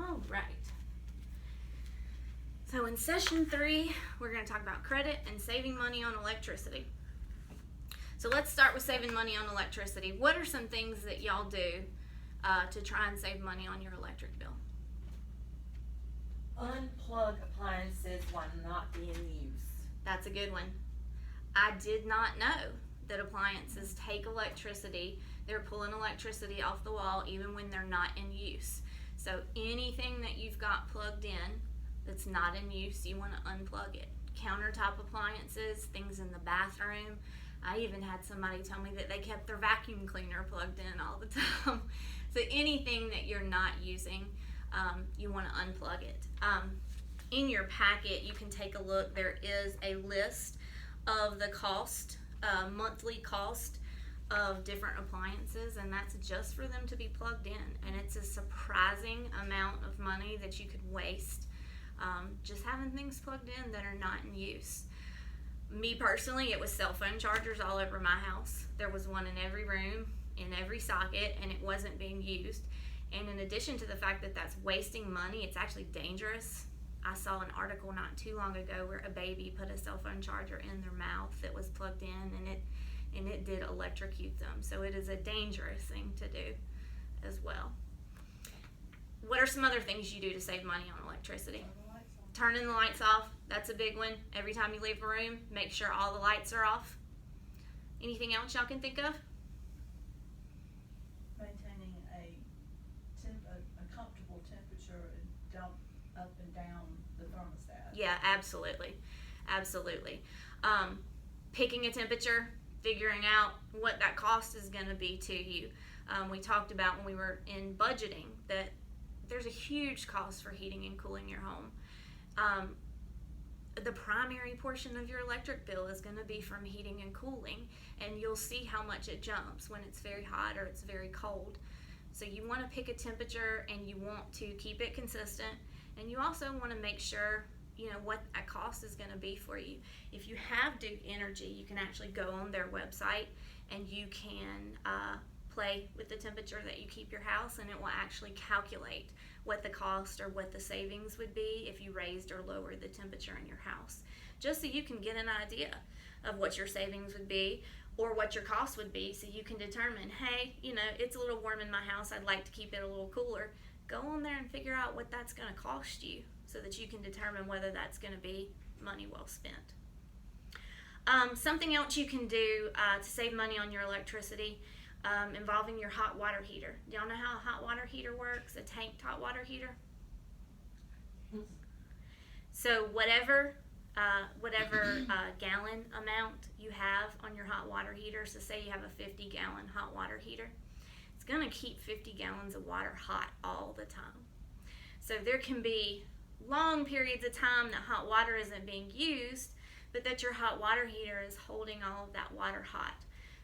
All right. So in session 3, we're going to talk about credit and saving money on electricity. So let's start with saving money on electricity. What are some things that y'all do to try and save money on your electric bill? Unplug appliances while not in use. That's a good one. I did not know that appliances take electricity. They're pulling electricity off the wall even when they're not in use. So anything that you've got plugged in that's not in use, you want to unplug it. Countertop appliances, things in the bathroom. I even had somebody tell me that they kept their vacuum cleaner plugged in all the time. So anything that you're not using, you want to unplug it. In your packet, you can take a look. There is a list of the cost, monthly cost of different appliances, and that's just for them to be plugged in. And it's a surprising amount of money that you could waste just having things plugged in that are not in use. Me personally, it was cell phone chargers all over my house. There was one in every room, in every socket, and it wasn't being used. And in addition to the fact that that's wasting money, it's actually dangerous. I saw an article not too long ago where a baby put a cell phone charger in their mouth that was plugged in, and it did electrocute them. So it is a dangerous thing to do as well. What are some other things you do to save money on electricity? Turning the lights off, that's a big one. Every time you leave a room, make sure all the lights are off. Anything else y'all can think of? Maintaining a comfortable temperature and don't up and down the thermostat. Yeah, absolutely. Picking a temperature, figuring out what that cost is going to be to you. We talked about when we were in budgeting that there's a huge cost for heating and cooling your home. The primary portion of your electric bill is going to be from heating and cooling, and you'll see how much it jumps when it's very hot or it's very cold. So you want to pick a temperature, and you want to keep it consistent, and you also want to make sure what that cost is going to be for you. If you have Duke Energy, you can actually go on their website and you can play with the temperature that you keep your house, and it will actually calculate what the cost or what the savings would be if you raised or lowered the temperature in your house, just so you can get an idea of what your savings would be or what your cost would be, so you can determine, hey, it's a little warm in my house, I'd like to keep it a little cooler. Go on there and figure out what that's going to cost you so that you can determine whether that's going to be money well spent. Something else you can do to save money on your electricity involving your hot water heater. Do y'all know how a hot water heater works? A tanked hot water heater? So whatever gallon amount you have on your hot water heater, so say you have a 50-gallon hot water heater, it's going to keep 50 gallons of water hot all the time. So there can be long periods of time that hot water isn't being used, but that your hot water heater is holding all of that water hot.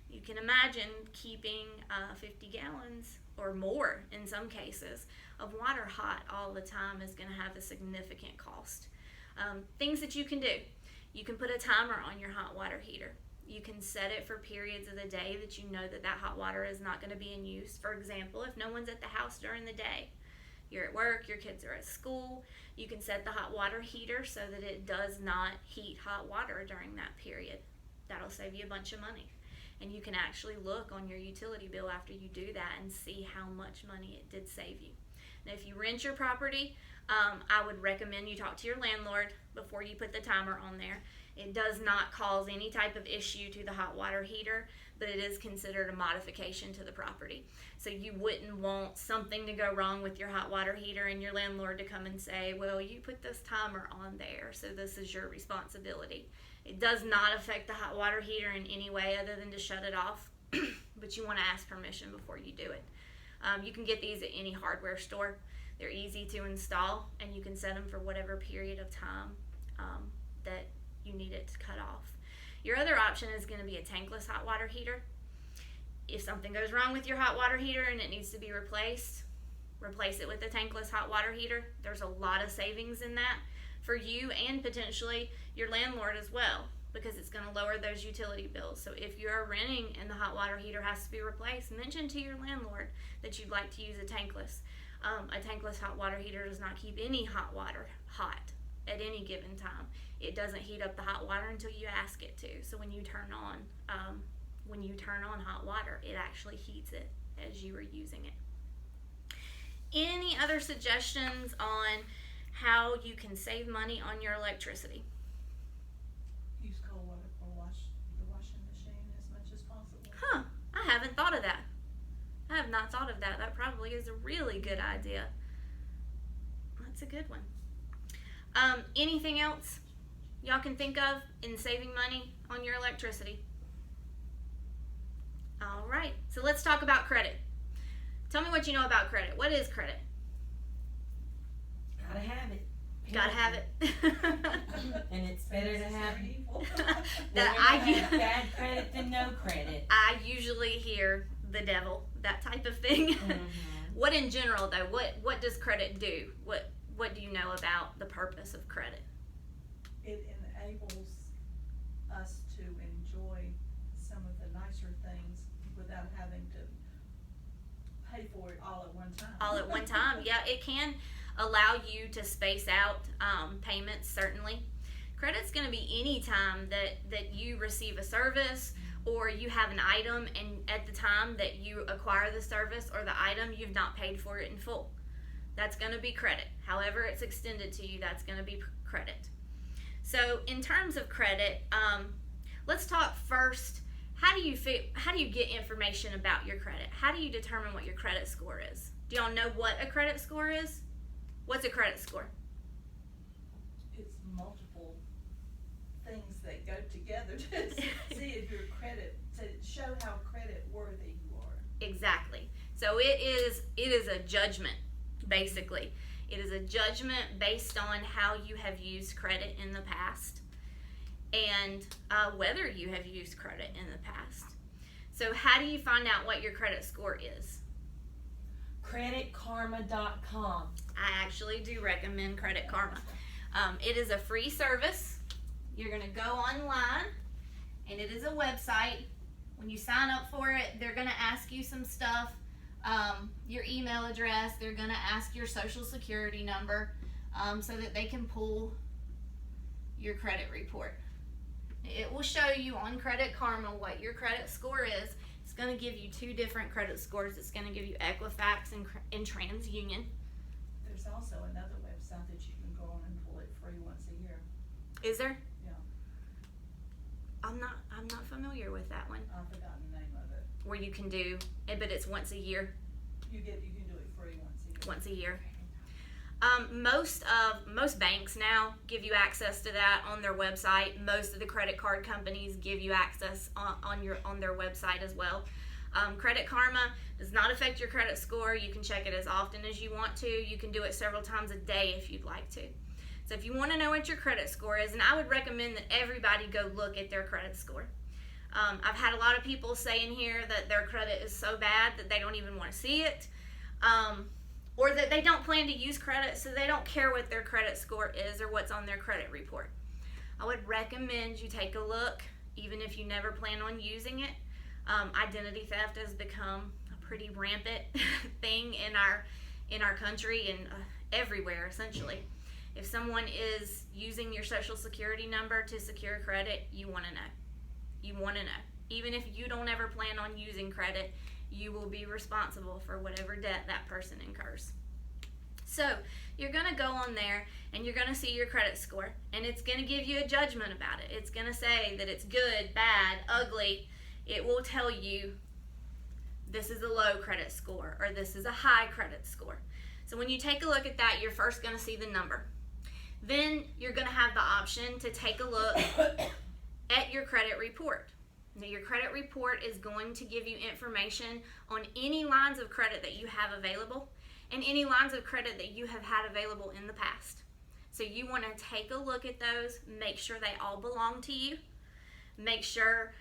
You can imagine keeping 50 gallons or more in some cases of water hot all the time is going to have a significant cost. Things that you can do. You can put a timer on your hot water heater. You can set it for periods of the day that you know that hot water is not going to be in use. For example, if no one's at the house during the day, you're at work, your kids are at school, you can set the hot water heater so that it does not heat hot water during that period. That'll save you a bunch of money. And you can actually look on your utility bill after you do that and see how much money it did save you. Now, if you rent your property, I would recommend you talk to your landlord before you put the timer on there. It does not cause any type of issue to the hot water heater, but it is considered a modification to the property. So you wouldn't want something to go wrong with your hot water heater and your landlord to come and say, well, you put this timer on there, so this is your responsibility. It does not affect the hot water heater in any way other than to shut it off, but you want to ask permission before you do it. You can get these at any hardware store. They're easy to install, and you can set them for whatever period of time that you need it to cut off. Your other option is going to be a tankless hot water heater. If something goes wrong with your hot water heater and it needs to be replaced, replace it with a tankless hot water heater. There's a lot of savings in that for you and potentially your landlord as well, because it's going to lower those utility bills. So if you're renting and the hot water heater has to be replaced, mention to your landlord that you'd like to use a tankless. A tankless hot water heater does not keep any hot water hot at any given time. It doesn't heat up the hot water until you ask it to. So when you turn on hot water, it actually heats it as you are using it. Any other suggestions on how you can save money on your electricity? Use cold water for the washing machine as much as possible. Huh, I haven't thought of that. I have not thought of that. That probably is a really good idea. That's a good one. Anything else y'all can think of in saving money on your electricity? All right, so let's talk about credit. Tell me what you know about credit. What is credit? Gotta have it. Gotta have it. And it's better to have that bad credit than no credit. I usually hear the devil, that type of thing. Mm-hmm. What in general though? What does credit do? What do you know about the purpose of credit? It enables us to enjoy some of the nicer things without having to pay for it all at one time. All at one time, yeah. It can allow you to space out payments, certainly. Credit's going to be any time that you receive a service or you have an item and at the time that you acquire the service or the item, you've not paid for it in full. That's going to be credit. However it's extended to you, that's going to be credit. So in terms of credit, let's talk first. How do you get information about your credit? How do you determine what your credit score is? Do y'all know what a credit score is? What's a credit score? It's multiple things that go together to see if your credit, to show how credit worthy you are. Exactly. So it is a judgment, basically. It is a judgment based on how you have used credit in the past and whether you have used credit in the past. So how do you find out what your credit score is? CreditKarma.com. I actually do recommend Credit Karma. It is a free service. You're going to go online, and it is a website. When you sign up for it, they're going to ask you some stuff, your email address. They're going to ask your social security number so that they can pull your credit report. It will show you on Credit Karma what your credit score is. It's going to give you two different credit scores. It's going to give you Equifax and TransUnion. There's also another website that you can go on and pull it free once a year. Is there? Yeah. I'm not familiar with that one. I've forgotten the name of it. Where you can do it, but it's once a year. You can do it free once a year. Most banks now give you access to that on their website. Most of the credit card companies give you access on their website as well. Credit Karma does not affect your credit score. You can check it as often as you want to. You can do it several times a day if you'd like to. So if you want to know what your credit score is, and I would recommend that everybody go look at their credit score. I've had a lot of people saying here that their credit is so bad that they don't even want to see it. Or that they don't plan to use credit, so they don't care what their credit score is or what's on their credit report. I would recommend you take a look, even if you never plan on using it. Identity theft has become a pretty rampant thing in our country and everywhere, essentially. If someone is using your social security number to secure credit, you want to know. You want to know. Even if you don't ever plan on using credit, you will be responsible for whatever debt that person incurs. So you're going to go on there and you're going to see your credit score, and it's going to give you a judgment about it. It's going to say that it's good, bad, ugly. It will tell you this is a low credit score or this is a high credit score. So when you take a look at that, you're first going to see the number. Then you're going to have the option to take a look at your credit report. Now, your credit report is going to give you information on any lines of credit that you have available and any lines of credit that you have had available in the past. So you want to take a look at those, make sure they all belong to you, make sure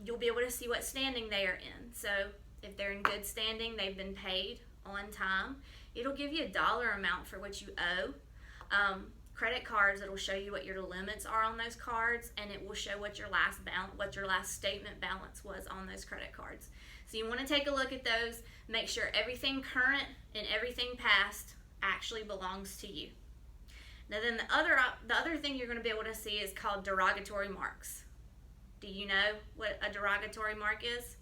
you'll be able to see what standing they are in. So if they're in good standing, they've been paid on time, it'll give you a dollar amount for what you owe. credit cards, it'll show you what your limits are on those cards, and it will show what your last statement balance was on those credit cards. So you want to take a look at those, make sure everything current and everything past actually belongs to you. Now then the other thing you're going to be able to see is called derogatory marks. Do you know what a derogatory mark is?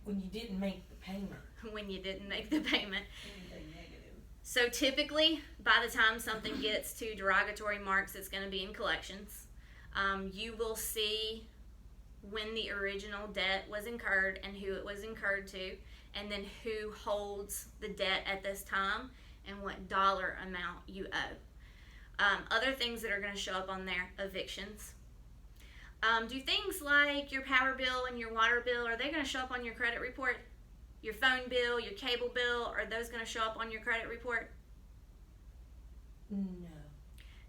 When you didn't make the payment. When you didn't make the payment. Anything negative. So typically, by the time something gets to derogatory marks, it's going to be in collections. You will see when the original debt was incurred and who it was incurred to, and then who holds the debt at this time and what dollar amount you owe. Other things that are going to show up on there, evictions. Do things like your power bill and your water bill, are they going to show up on your credit report? Your phone bill, your cable bill, are those going to show up on your credit report? No.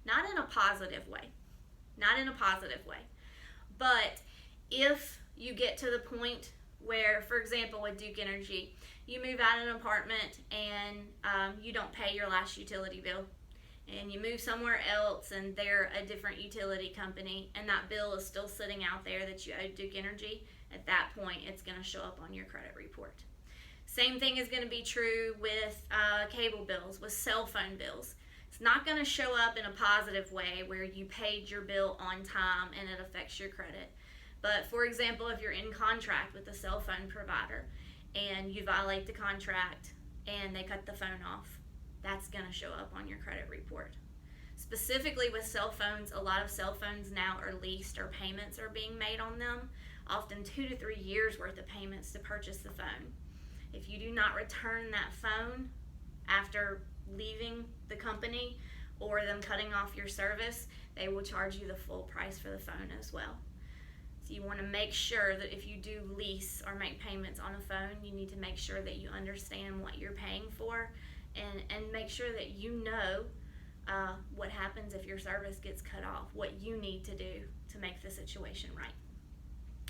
Not in a positive way. Not in a positive way. But if you get to the point where, for example, with Duke Energy, you move out of an apartment and you don't pay your last utility bill, and you move somewhere else and they're a different utility company, and that bill is still sitting out there that you owe Duke Energy, at that point it's going to show up on your credit report. Same thing is going to be true with cable bills, with cell phone bills. It's not going to show up in a positive way where you paid your bill on time and it affects your credit. But for example, if you're in contract with a cell phone provider and you violate the contract and they cut the phone off, that's going to show up on your credit report. Specifically with cell phones, a lot of cell phones now are leased or payments are being made on them, often 2 to 3 years worth of payments to purchase the phone. If you do not return that phone after leaving the company or them cutting off your service, they will charge you the full price for the phone as well. So you want to make sure that if you do lease or make payments on a phone, you need to make sure that you understand what you're paying for, and make sure that you know what happens if your service gets cut off, what you need to do to make the situation right.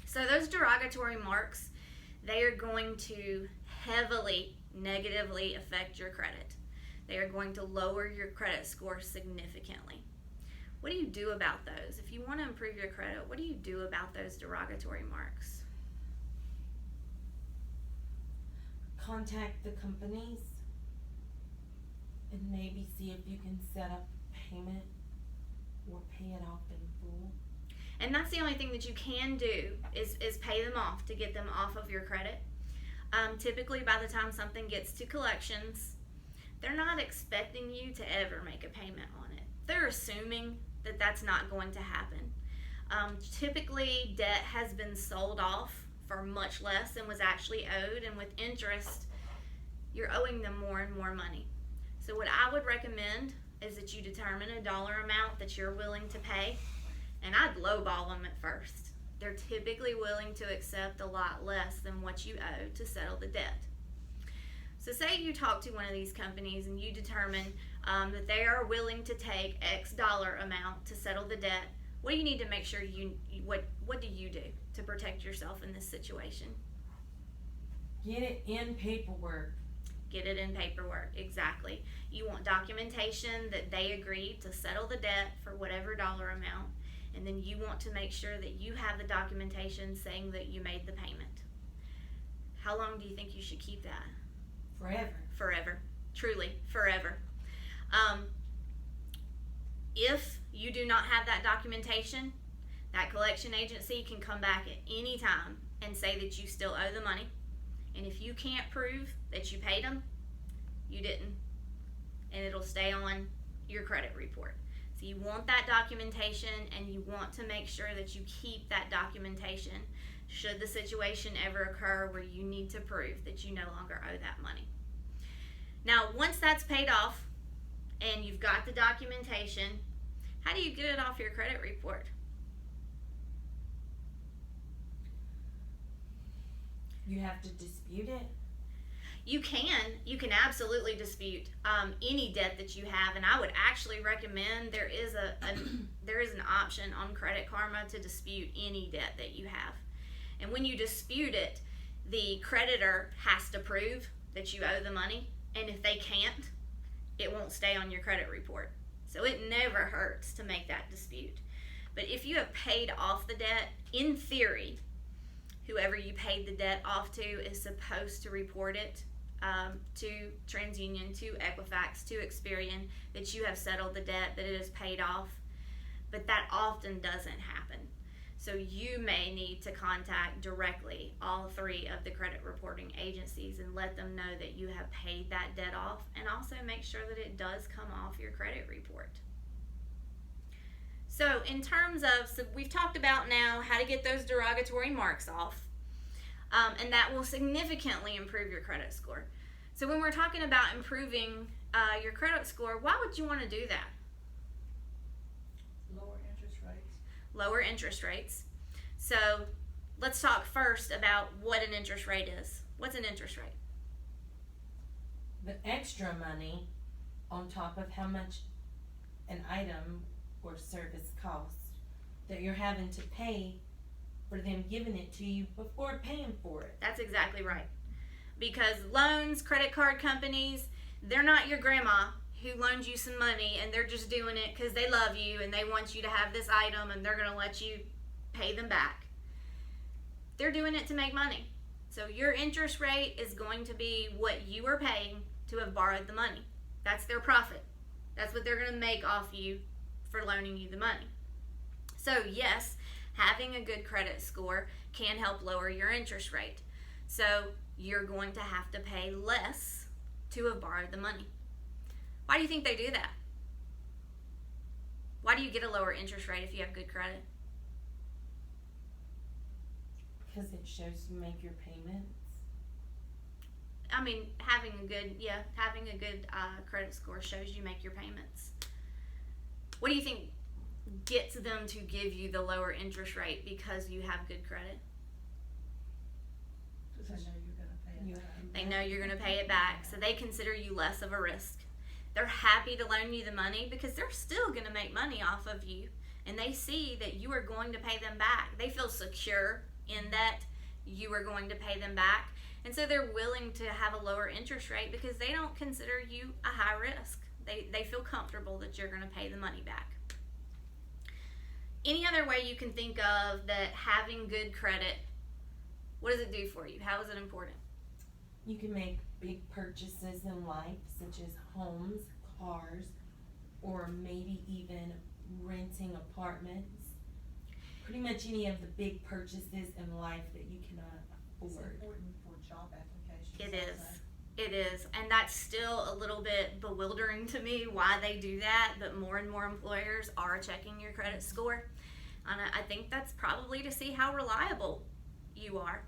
So those derogatory marks, they are going to heavily negatively affect your credit. They are going to lower your credit score significantly. What do you do about those? If you want to improve your credit, what do you do about those derogatory marks? Contact the companies and maybe see if you can set up payment or pay it off in full. And that's the only thing that you can do is pay them off to get them off of your credit. Typically, by the time something gets to collections, they're not expecting you to ever make a payment on it. They're assuming that that's not going to happen. Typically, debt has been sold off for much less than was actually owed, and with interest, you're owing them more and more money. So what I would recommend is that you determine a dollar amount that you're willing to pay, and I'd lowball them at first. They're typically willing to accept a lot less than what you owe to settle the debt. So say you talk to one of these companies and you determine that they are willing to take X dollar amount to settle the debt. What do you need to make sure what do you do to protect yourself in this situation? Get it in paperwork. Get it in paperwork, exactly. You want documentation that they agreed to settle the debt for whatever dollar amount, and then you want to make sure that you have the documentation saying that you made the payment. How long do you think you should keep that? Forever. Forever. Truly, forever. If you do not have that documentation, that collection agency can come back at any time and say that you still owe the money. And if you can't prove that you paid them, you didn't. And it'll stay on your credit report. So you want that documentation, and you want to make sure that you keep that documentation should the situation ever occur where you need to prove that you no longer owe that money. Now, once that's paid off and you've got the documentation, how do you get it off your credit report? You have to dispute it. You can absolutely dispute any debt that you have, and I would actually recommend there is an option on Credit Karma to dispute any debt that you have. And when you dispute it, the creditor has to prove that you owe the money, and if they can't, it won't stay on your credit report. So it never hurts to make that dispute. But if you have paid off the debt, in theory, whoever you paid the debt off to is supposed to report it to TransUnion, to Equifax, to Experian, that you have settled the debt, that it is paid off. But that often doesn't happen. So you may need to contact directly all three of the credit reporting agencies and let them know that you have paid that debt off, and also make sure that it does come off your credit report. So in terms of, so we've talked about now how to get those derogatory marks off, and that will significantly improve your credit score. So when we're talking about improving your credit score, why would you want to do that? Lower interest rates. Lower interest rates. So let's talk first about what an interest rate is. What's an interest rate? The extra money on top of how much an item or service costs that you're having to pay for them giving it to you before paying for it. That's exactly right. Because loans, credit card companies, they're not your grandma who loans you some money and they're just doing it because they love you and they want you to have this item and they're going to let you pay them back. They're doing it to make money. So your interest rate is going to be what you are paying to have borrowed the money. That's their profit. That's what they're going to make off you for loaning you the money. So yes, having a good credit score can help lower your interest rate. So you're going to have to pay less to have borrowed the money. Why do you think they do that? Why do you get a lower interest rate if you have good credit? Because it shows you make your payments. I mean, having a good credit score shows you make your payments. What do you think gets them to give you the lower interest rate because you have good credit? Because they know you're going to pay it back. They know you're going to pay it back, so they consider you less of a risk. They're happy to loan you the money because they're still going to make money off of you, and they see that you are going to pay them back. They feel secure in that you are going to pay them back, and so they're willing to have a lower interest rate because they don't consider you a high risk. They feel comfortable that you're going to pay the money back. Any other way you can think of that having good credit, what does it do for you? How is it important? You can make big purchases in life, such as homes, cars, or maybe even renting apartments. Pretty much any of the big purchases in life that you cannot It's afford. important for job applications. It also. is. It is. And that's still a little bit bewildering to me why they do that, but more and more employers are checking your credit score. And I think that's probably to see how reliable you are.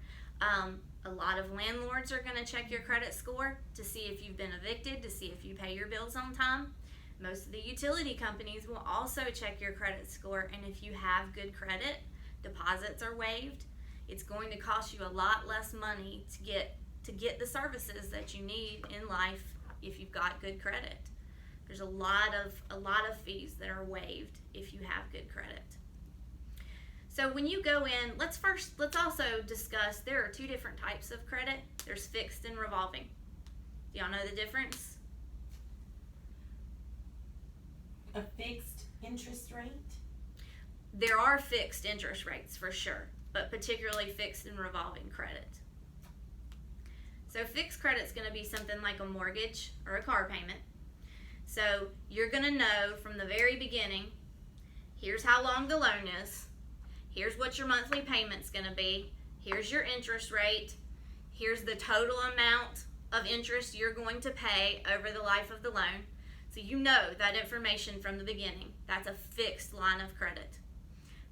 A lot of landlords are going to check your credit score to see if you've been evicted, to see if you pay your bills on time. Most of the utility companies will also check your credit score, and if you have good credit, deposits are waived. It's going to cost you a lot less money to get the services that you need in life if you've got good credit. There's a lot of fees that are waived if you have good credit. So when you go in, let's also discuss there are two different types of credit. There's fixed and revolving. Do y'all know the difference? A fixed interest rate? There are fixed interest rates for sure, but particularly fixed and revolving credit. So fixed credit's going to be something like a mortgage or a car payment. So you're going to know from the very beginning, here's how long the loan is. Here's what your monthly payment's going to be. Here's your interest rate. Here's the total amount of interest you're going to pay over the life of the loan. So you know that information from the beginning. That's a fixed line of credit.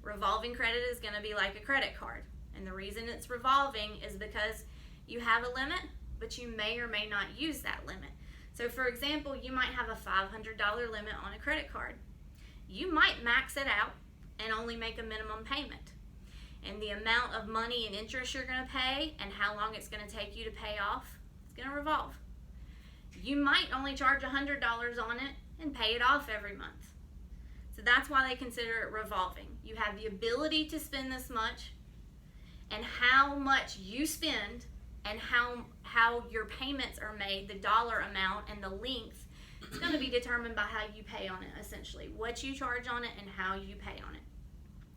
Revolving credit is going to be like a credit card. And the reason it's revolving is because you have a limit, but you may or may not use that limit. So for example, you might have a $500 limit on a credit card. You might max it out and only make a minimum payment. And the amount of money and interest you're going to pay and how long it's going to take you to pay off is going to revolve. You might only charge $100 on it and pay it off every month. So that's why they consider it revolving. You have the ability to spend this much, and how much you spend and how your payments are made, the dollar amount and the length It's going to be determined by how you pay on it, essentially. What you charge on it and how you pay on it.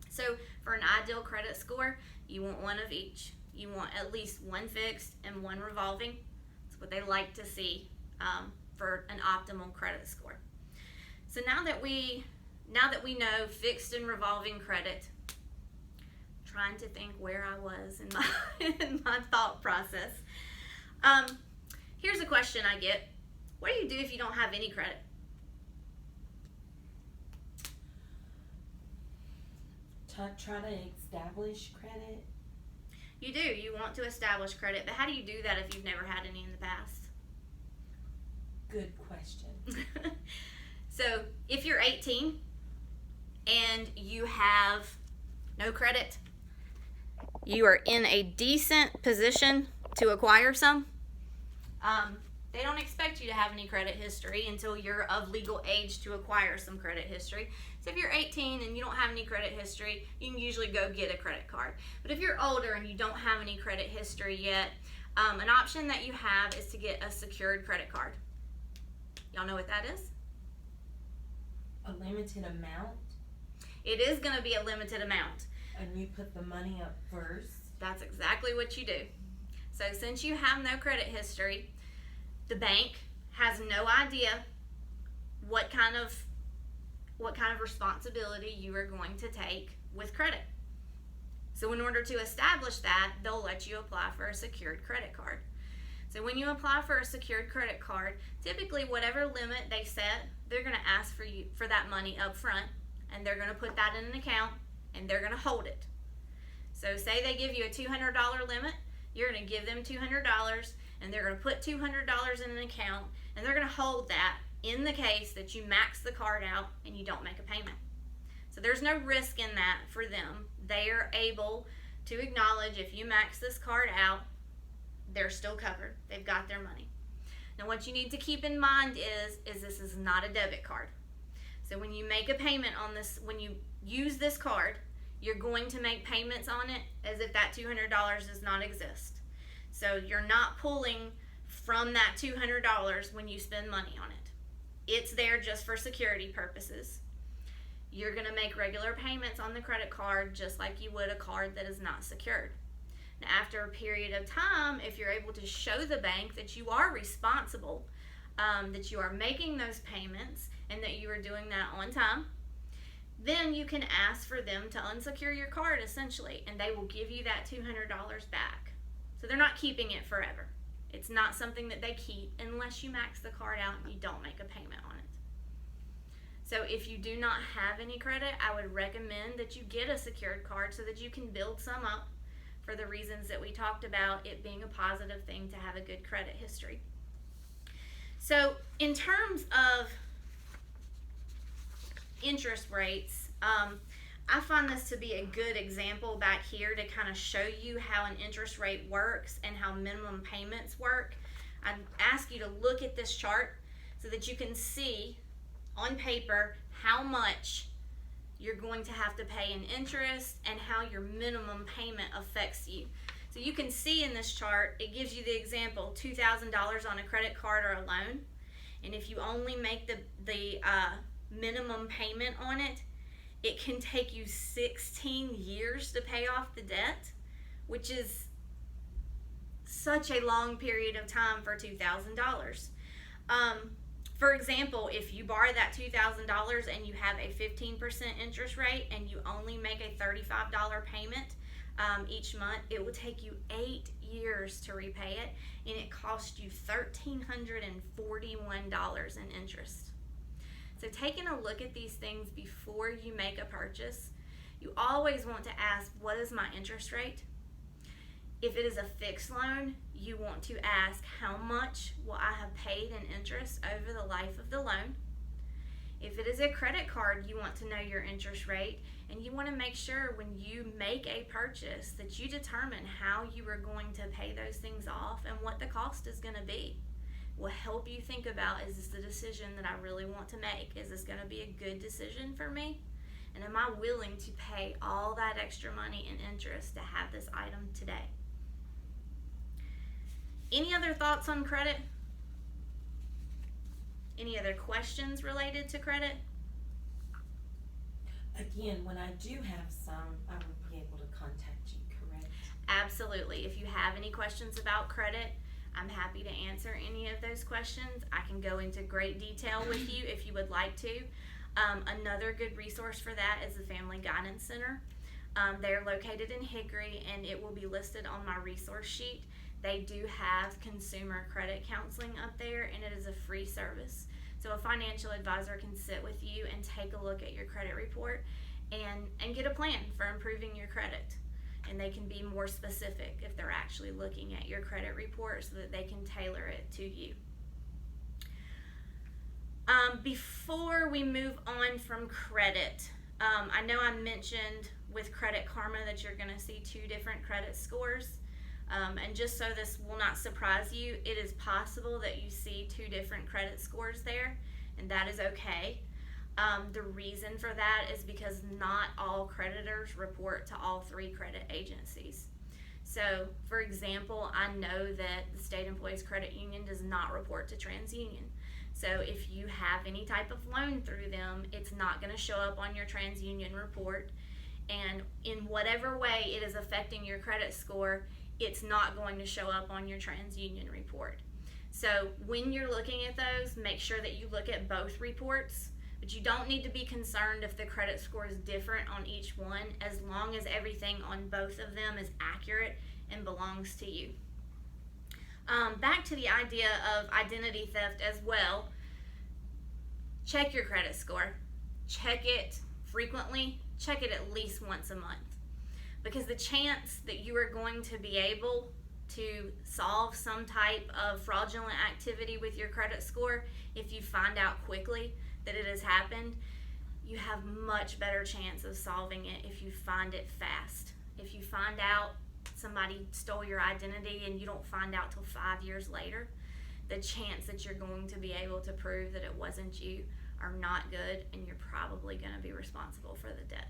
So for an ideal credit score, you want one of each. You want at least one fixed and one revolving. That's what they like to see for an optimal credit score. So now that we know fixed and revolving credit, trying to think where I was in my thought process. Here's a question I get. What do you do if you don't have any credit? Try to establish credit. You do. You want to establish credit, but how do you do that if you've never had any in the past? Good question. So if you're 18 and you have no credit, you are in a decent position to acquire some. They don't expect you to have any credit history until you're of legal age to acquire some credit history. So if you're 18 and you don't have any credit history, you can usually go get a credit card. But if you're older and you don't have any credit history yet, an option that you have is to get a secured credit card. Y'all know what that is? A limited amount? It is going to be a limited amount. And you put the money up first? That's exactly what you do. So since you have no credit history, the bank has no idea what kind of responsibility you are going to take with credit. So in order to establish that, they'll let you apply for a secured credit card. So when you apply for a secured credit card, typically whatever limit they set, they're going to ask for you for that money up front, and they're going to put that in an account, and they're going to hold it. So say they give you a $200 limit, you're going to give them $200, and they're going to put $200 in an account, and they're going to hold that in the case that you max the card out and you don't make a payment. So there's no risk in that for them. They are able to acknowledge if you max this card out, they're still covered. They've got their money. Now what you need to keep in mind is this is not a debit card. So when you make a payment on this, when you use this card, you're going to make payments on it as if that $200 does not exist. So you're not pulling from that $200 when you spend money on it. It's there just for security purposes. You're going to make regular payments on the credit card just like you would a card that is not secured. Now, after a period of time, if you're able to show the bank that you are responsible, that you are making those payments and that you are doing that on time, then you can ask for them to unsecure your card essentially, and they will give you that $200 back. So they're not keeping it forever. It's not something that they keep unless you max the card out and you don't make a payment on it. So if you do not have any credit, I would recommend that you get a secured card so that you can build some up for the reasons that we talked about, it being a positive thing to have a good credit history. So in terms of interest rates, I find this to be a good example back here to kind of show you how an interest rate works and how minimum payments work. I'd ask you to look at this chart so that you can see on paper how much you're going to have to pay in interest and how your minimum payment affects you. So you can see in this chart, it gives you the example, $2,000 on a credit card or a loan. And if you only make the minimum payment on it, it can take you 16 years to pay off the debt, which is such a long period of time for $2,000. For example, if you borrow that $2,000 and you have a 15% interest rate and you only make a $35 payment each month, it will take you 8 years to repay it, and it costs you $1,341 in interest. So taking a look at these things before you make a purchase, you always want to ask, what is my interest rate? If it is a fixed loan, you want to ask, how much will I have paid in interest over the life of the loan? If it is a credit card, you want to know your interest rate, and you want to make sure when you make a purchase that you determine how you are going to pay those things off and what the cost is going to be. Will help you think about, is this the decision that I really want to make? Is this going to be a good decision for me? And am I willing to pay all that extra money in interest to have this item today? Any other thoughts on credit? Any other questions related to credit? Again, when I do have some, I will be able to contact you, correct? Absolutely. If you have any questions about credit, I'm happy to answer any of those questions. I can go into great detail with you if you would like to. Another good resource for that is the Family Guidance Center. They're located in Hickory, and it will be listed on my resource sheet. They do have consumer credit counseling up there, and it is a free service. So a financial advisor can sit with you and take a look at your credit report and get a plan for improving your credit. And they can be more specific if they're actually looking at your credit report so that they can tailor it to you. Before we move on from credit, I know I mentioned with Credit Karma that you're going to see 2 different credit scores. And just so this will not surprise you, it is possible that you see 2 different credit scores there, and that is okay. The reason for that is because not all creditors report to all 3 credit agencies. So, for example, I know that the State Employees Credit Union does not report to TransUnion. So if you have any type of loan through them, it's not going to show up on your TransUnion report. And in whatever way it is affecting your credit score, it's not going to show up on your TransUnion report. So when you're looking at those, make sure that you look at both reports. But you don't need to be concerned if the credit score is different on each one, as long as everything on both of them is accurate and belongs to you. Back to the idea of identity theft as well. Check your credit score. Check it frequently. Check it at least once a month. Because the chance that you are going to be able to solve some type of fraudulent activity with your credit score, if you find out quickly that it has happened, you have much better chance of solving it if you find it fast. If you find out somebody stole your identity and you don't find out till 5 years later, the chance that you're going to be able to prove that it wasn't you are not good, and you're probably going to be responsible for the debt.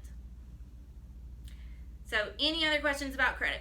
So, any other questions about credit?